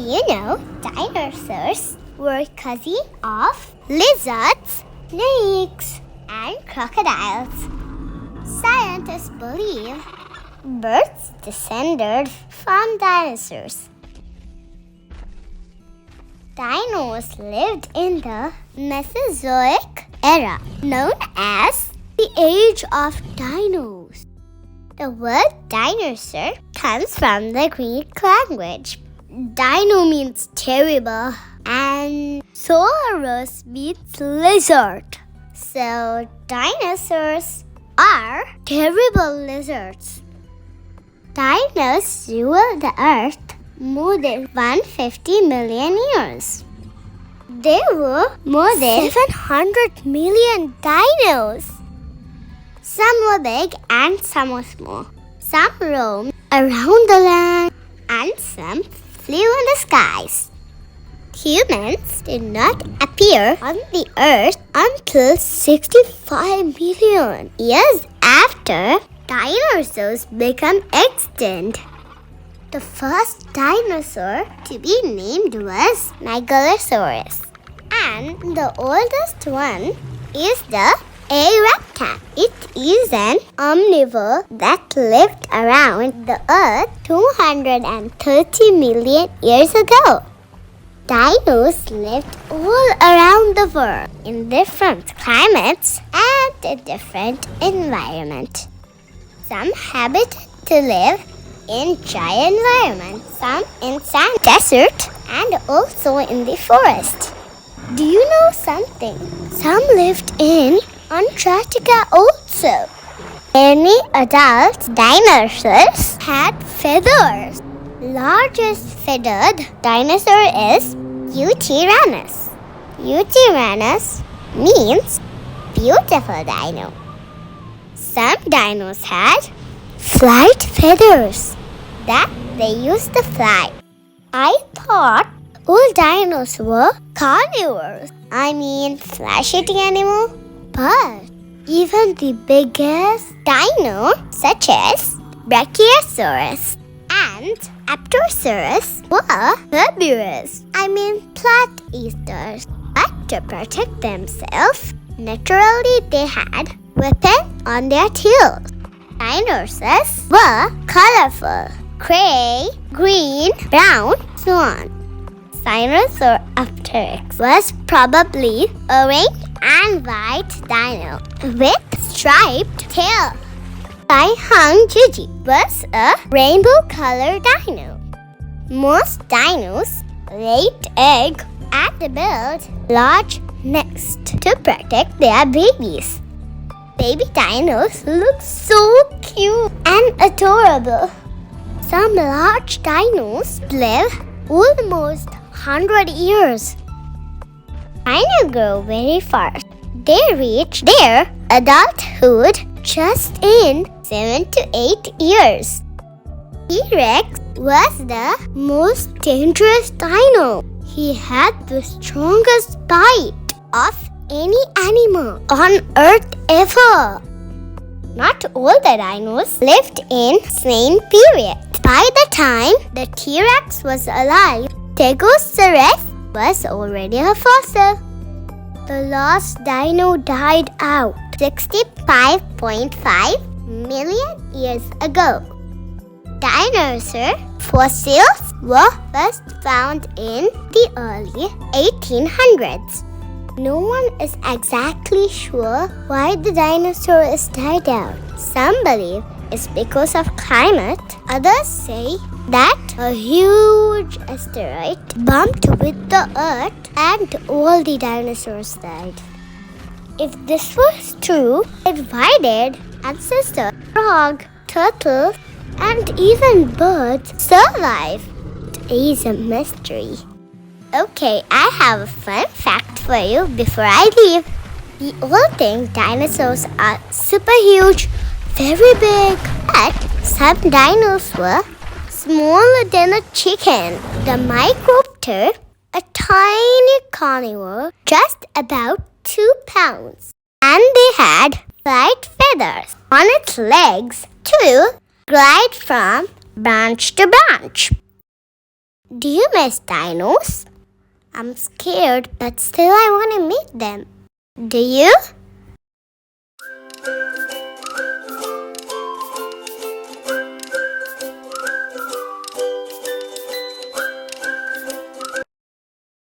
you know dinosaurs were cousins of lizards, snakes, and crocodiles? Scientists believe birds descended from dinosaurs. Dinos lived in the Mesozoic era, known as the Age of Dinos. The word dinosaur comes from the Greek language. Dino means terrible and saurus means lizard. So dinosaurs are terrible lizards. Dinos ruled the earth more than 150 million years. There were more than 700 million dinos. Some were big and some were small. Some roamed around the land and some flew in the skies. Humans did not appear on the earth until 65 million years after dinosaurs became extinct. The first dinosaur to be named was Megalosaurus, and the oldest one is the Erecta. It is an omnivore that lived around the earth 230 million years ago. Dinos lived all around the world in different climates and a different environment. Some habited to live in dry environments, some in sand desert, and also in the forest. Do you know something? Some lived in Antarctica also. Many adult dinosaurs had feathers. Largest feathered dinosaur is Eutyrannus. Eutyrannus means beautiful dino. Some dinos had flight feathers that they used to fly. I thought all dinos were carnivores. I mean flesh-eating animal. But even the biggest dino, such as Brachiosaurus and Apatosaurus, were herbivorous. I mean plant eaters. But to protect themselves, naturally they had weapons on their tails. Dinosaurs were colorful: gray, green, brown, so on. Sinosauropteryx was probably a red and white dino with striped tail. Daihangjuji was a rainbow-colored dino. Most dinos laid eggs and built large nests to protect their babies. Baby dinos look so cute and adorable. Some large dinos live almost 100 years. Dinos grow very fast. They reach their adulthood just in 7 to 8 years. T-Rex was the most dangerous dino. He had the strongest bite of any animal on earth ever. Not all the dinos lived in same period. By the time the T-Rex was alive, Stegosaurus was already a fossil. The last dino died out 65.5 million years ago. Dinosaur fossils were first found in the early 1800s. No one is exactly sure why the dinosaurs died out. Some believe it's because of climate. Others say that a huge asteroid bumped with the earth and all the dinosaurs died. If this was true, why did ancestor frog, turtle, and even birds survive? It is a mystery. Okay, I have a fun fact for you before I leave. We all think dinosaurs are super huge, very big, but some dinos were smaller than a chicken. The Micropter, a tiny carnivore, just about 2 pounds. And they had flight feathers on its legs to glide from branch to branch. Do you miss dinos? I'm scared, but still I want to meet them. Do you?